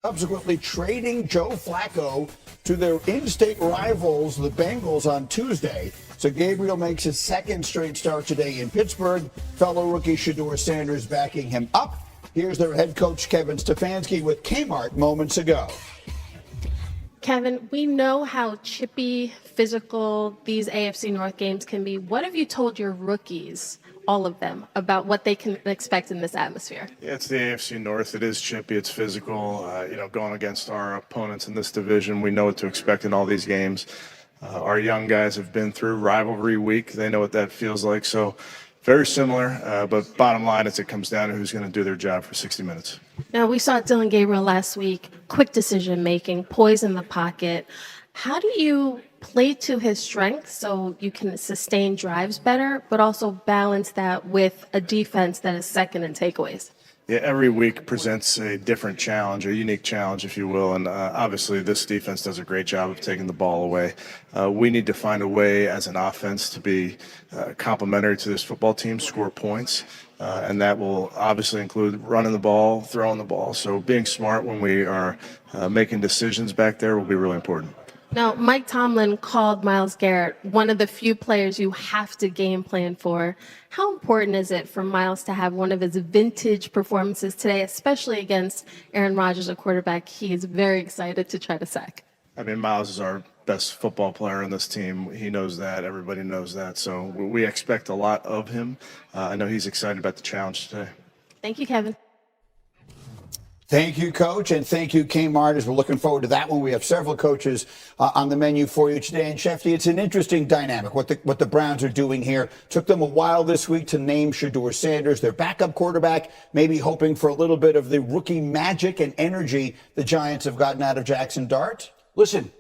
subsequently trading Joe Flacco to their in-state rivals, the Bengals, on Tuesday. So Gabriel makes his second straight start today in Pittsburgh. Fellow rookie Shedeur Sanders backing him up. Here's their head coach, Kevin Stefanski, with Kmart moments ago. Kevin, we know how chippy, physical these AFC North games can be. What have you told your rookies, all of them, about what they can expect in this atmosphere? Yeah, it's the AFC North. It is chippy. It's physical. Going against our opponents in this division, we know what to expect in all these games. Our young guys have been through rivalry week. They know what that feels like. So very similar, but bottom line is it comes down to who's going to do their job for 60 minutes. Now, we saw Dylan Gabriel last week, quick decision-making, poise in the pocket. How do you play to his strengths so you can sustain drives better, but also balance that with a defense that is second in takeaways? Yeah, every week presents a different challenge, a unique challenge, if you will. And obviously this defense does a great job of taking the ball away. We need to find a way as an offense to be complementary to this football team, score points. And that will obviously include running the ball, throwing the ball. So being smart when we are making decisions back there will be really important. Now, Mike Tomlin called Myles Garrett one of the few players you have to game plan for. How important is it for Myles to have one of his vintage performances today, especially against Aaron Rodgers, a quarterback he is very excited to try to sack? I mean, Myles is our best football player on this team. He knows that. Everybody knows that. So we expect a lot of him. I know he's excited about the challenge today. Thank you, Kevin. Thank you, Coach, and thank you, Kmart, as we're looking forward to that one. We have several coaches on the menu for you today. And, Shefty, it's an interesting dynamic, what the Browns are doing here. Took them a while this week to name Shedeur Sanders, their backup quarterback, maybe hoping for a little bit of the rookie magic and energy the Giants have gotten out of Jackson Dart. Listen,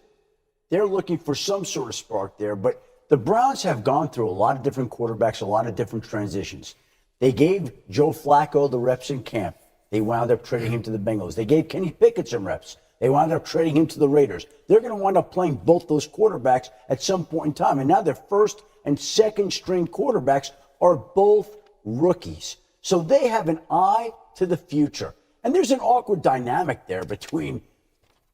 they're looking for some sort of spark there, but the Browns have gone through a lot of different quarterbacks, a lot of different transitions. They gave Joe Flacco the reps in camp. They wound up trading him to the Bengals. They gave Kenny Pickett some reps. They wound up trading him to the Raiders. They're going to wind up playing both those quarterbacks at some point in time. And now their first and second string quarterbacks are both rookies. So they have an eye to the future. And there's an awkward dynamic there between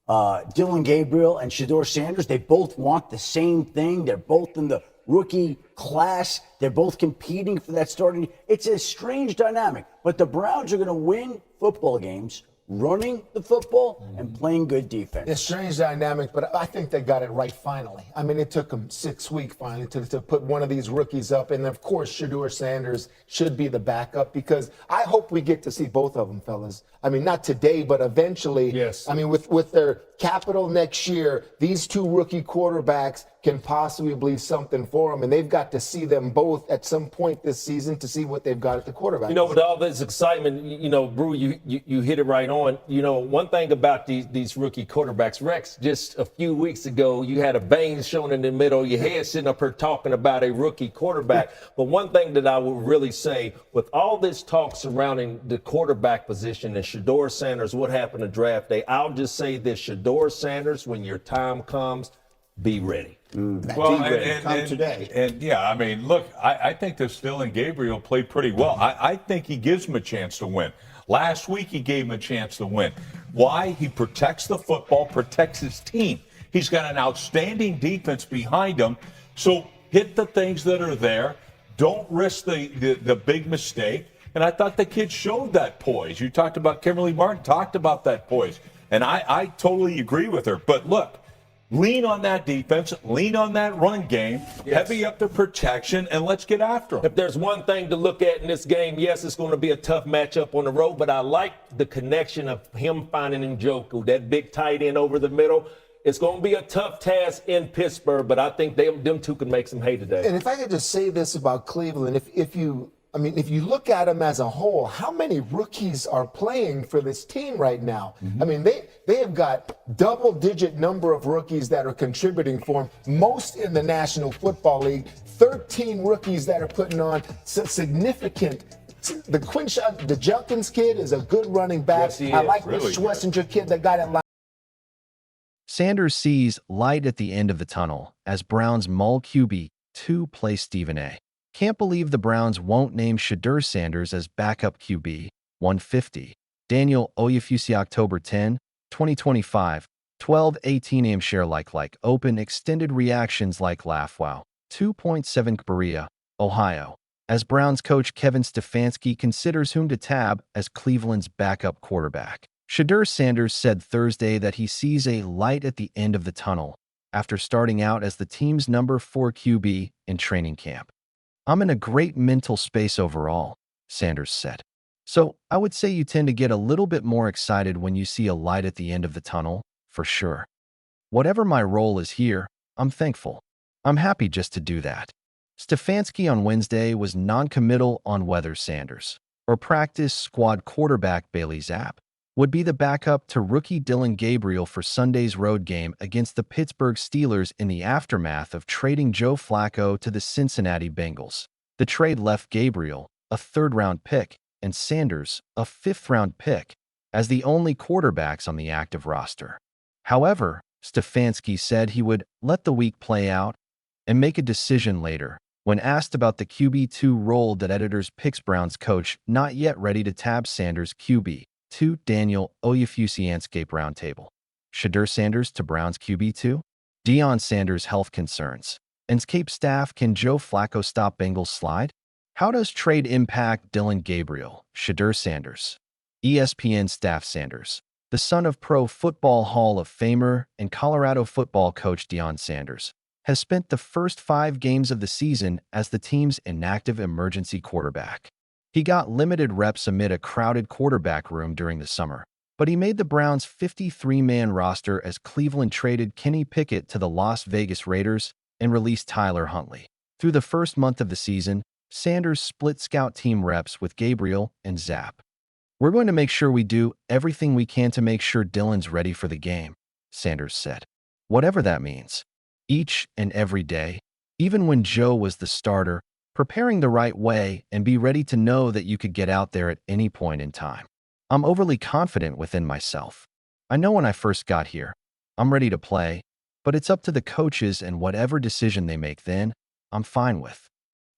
Dylan Gabriel and Shedeur Sanders. They both want the same thing. They're both in the rookie class. They're both competing for that starting. It's a strange dynamic, but the Browns are going to win football games running the football and playing good defense. It's a strange dynamic, but I think they got it right finally. I mean, it took them 6 weeks finally to put one of these rookies up. And, of course, Shedeur Sanders should be the backup because I hope we get to see both of them, fellas. I mean, not today, but eventually. Yes. I mean, with their capital next year, these two rookie quarterbacks can possibly be something for them. And they've got to see them both at some point this season to see what they've got at the quarterback. You know, with all this excitement, Brew, you hit it right on. One thing about these rookie quarterbacks, Rex, just a few weeks ago, you had a vein shown in the middle of your head sitting up here talking about a rookie quarterback. But one thing that I would really say, with all this talk surrounding the quarterback position and Shedeur Sanders, what happened to draft day, I'll just say this, Shedeur Sanders, when your time comes, be ready. Well, and today. And yeah, I mean, look, I think this Dylan Gabriel played pretty well. I think he gives him a chance to win. Last week, he gave him a chance to win. Why? He protects the football, protects his team. He's got an outstanding defense behind him. So hit the things that are there. Don't risk the big mistake. And I thought the kid showed that poise. You talked about Kimberly Martin, talked about that poise. And I totally agree with her. But look, lean on that defense, lean on that run game, heavy up the protection, and let's get after them. If there's one thing to look at in this game, yes, it's going to be a tough matchup on the road, but I like the connection of him finding Njoku, that big tight end over the middle. It's going to be a tough task in Pittsburgh, but I think them two can make some hay today. And if I could just say this about Cleveland, if you look at them as a whole, how many rookies are playing for this team right now? I mean, they have got double-digit number of rookies that are contributing for them, most in the National Football League. 13 rookies that are putting on significant. The Quinshot, the Junkins kid is a good running back. Yes, he is. I like Really the Schlesinger kid that got it. Sanders sees light at the end of the tunnel as Browns mull QB2 play Stephen A. Can't believe the Browns won't name Shedeur Sanders as backup QB 150. Daniel Oyefusi, October 10, 2025, 12-18 AM share like open extended reactions like laugh wow, 2.7 Berea, Ohio. As Browns coach Kevin Stefanski considers whom to tab as Cleveland's backup quarterback. Shedeur Sanders said Thursday that he sees a light at the end of the tunnel after starting out as the team's number 4 QB in training camp. I'm in a great mental space overall, Sanders said. So I would say you tend to get a little bit more excited when you see a light at the end of the tunnel, for sure. Whatever my role is here, I'm thankful. I'm happy just to do that. Stefanski on Wednesday was non-committal on whether Sanders, or practice squad quarterback Bailey Zapp, would be the backup to rookie Dillon Gabriel for Sunday's road game against the Pittsburgh Steelers in the aftermath of trading Joe Flacco to the Cincinnati Bengals. The trade left Gabriel, a third-round pick, and Sanders, a fifth-round pick, as the only quarterbacks on the active roster. However, Stefanski said he would let the week play out and make a decision later. When asked about the QB2 role that editors picks Browns coach not yet ready to tab Sanders QB2, Daniel Oyefusi-Anscape Roundtable. Shedeur Sanders to Browns QB2? Deion Sanders' health concerns. Anscape staff, can Joe Flacco stop Bengals slide? How does trade impact Dillon Gabriel? Shedeur Sanders. ESPN staff Sanders, the son of Pro Football Hall of Famer and Colorado football coach Deion Sanders, has spent the first 5 games of the season as the team's inactive emergency quarterback. He got limited reps amid a crowded quarterback room during the summer, but he made the Browns' 53-man roster as Cleveland traded Kenny Pickett to the Las Vegas Raiders and released Tyler Huntley. Through the first month of the season, Sanders split scout team reps with Gabriel and Zapp. We're going to make sure we do everything we can to make sure Dillon's ready for the game, Sanders said. Whatever that means. Each and every day, even when Joe was the starter, preparing the right way and be ready to know that you could get out there at any point in time. I'm overly confident within myself. I know when I first got here, I'm ready to play, but it's up to the coaches and whatever decision they make then, I'm fine with.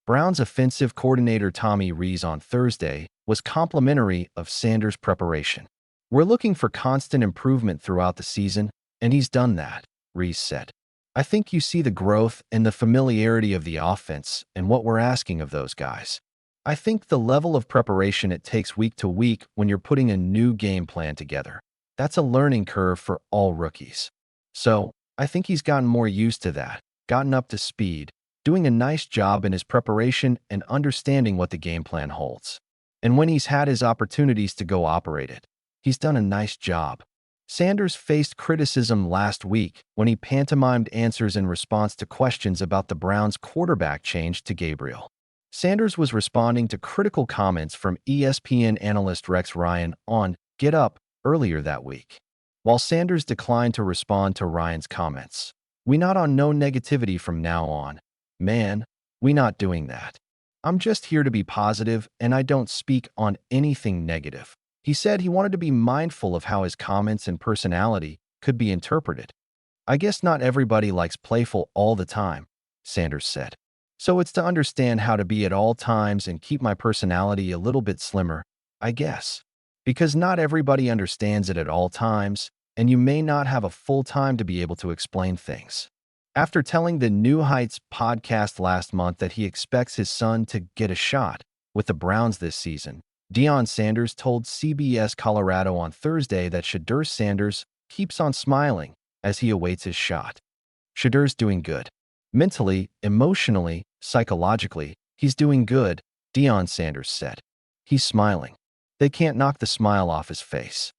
Browns offensive coordinator Tommy Rees on Thursday was complimentary of Sanders' preparation. We're looking for constant improvement throughout the season, and he's done that, Rees said. I think you see the growth and the familiarity of the offense and what we're asking of those guys. I think the level of preparation it takes week to week when you're putting a new game plan together, that's a learning curve for all rookies. So, I think he's gotten more used to that, gotten up to speed, doing a nice job in his preparation and understanding what the game plan holds. And when he's had his opportunities to go operate it, he's done a nice job. Sanders faced criticism last week when he pantomimed answers in response to questions about the Browns' quarterback change to Gabriel. Sanders was responding to critical comments from ESPN analyst Rex Ryan on Get Up earlier that week. While Sanders declined to respond to Ryan's comments, "We not on no negativity from now on. Man, we not doing that. I'm just here to be positive and I don't speak on anything negative." He said he wanted to be mindful of how his comments and personality could be interpreted. "I guess not everybody likes playful all the time," Sanders said. "So it's to understand how to be at all times and keep my personality a little bit slimmer, I guess. Because not everybody understands it at all times, and you may not have a full time to be able to explain things." After telling the New Heights podcast last month that he expects his son to get a shot with the Browns this season, Deion Sanders told CBS Colorado on Thursday that Shedeur Sanders keeps on smiling as he awaits his shot. "Shedeur's doing good. Mentally, emotionally, psychologically, he's doing good," Deion Sanders said. "He's smiling. They can't knock the smile off his face.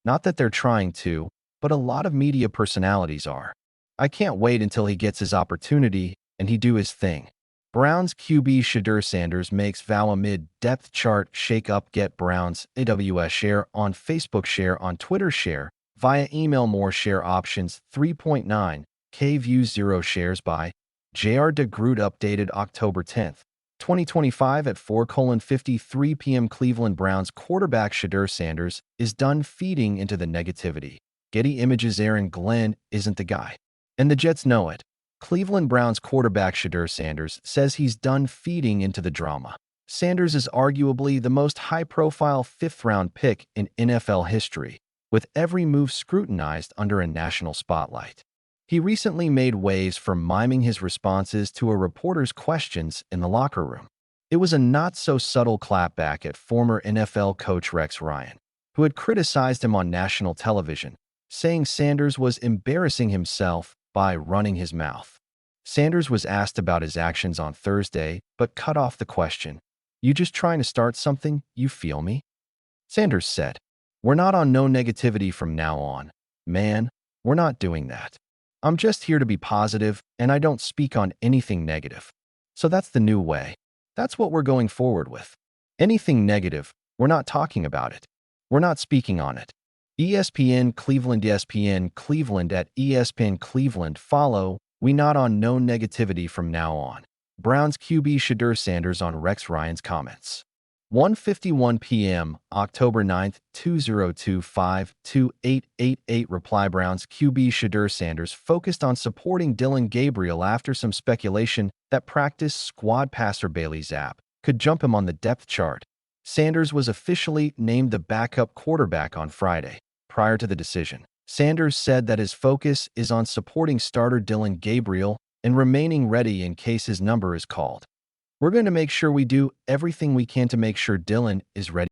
Not that they're trying to, but a lot of media personalities are. I can't wait until he gets his opportunity and he do his thing." Browns QB Shedeur Sanders makes vow amid depth chart shake-up. Get Browns AWS share on Facebook, share on Twitter, share via email. More share options 3.9K views, 0 shares by JR DeGroot. Updated October 10th, 2025 at 4:53 p.m. Cleveland Browns quarterback Shedeur Sanders is done feeding into the negativity. Getty Images. Aaron Glenn isn't the guy, and the Jets know it. Cleveland Browns quarterback Shedeur Sanders says he's done feeding into the drama. Sanders is arguably the most high-profile fifth-round pick in NFL history, with every move scrutinized under a national spotlight. He recently made waves for miming his responses to a reporter's questions in the locker room. It was a not-so-subtle clapback at former NFL coach Rex Ryan, who had criticized him on national television, saying Sanders was embarrassing himself by running his mouth. Sanders was asked about his actions on Thursday, but cut off the question. "You just trying to start something, you feel me?" Sanders said, "We're not on no negativity from now on. Man, we're not doing that. I'm just here to be positive, and I don't speak on anything negative. So that's the new way. That's what we're going forward with. Anything negative, we're not talking about it. We're not speaking on it." ESPN Cleveland at ESPN Cleveland follow, "We not on no negativity from now on." Browns QB Shedeur Sanders on Rex Ryan's comments. 1:51 p.m., October 9th, 2025-2888 reply. Browns QB Shedeur Sanders focused on supporting Dylan Gabriel after some speculation that practice squad passer Bailey Zapp could jump him on the depth chart. Sanders was officially named the backup quarterback on Friday. Prior to the decision, Sanders said that his focus is on supporting starter Dylan Gabriel and remaining ready in case his number is called. "We're going to make sure we do everything we can to make sure Dylan is ready."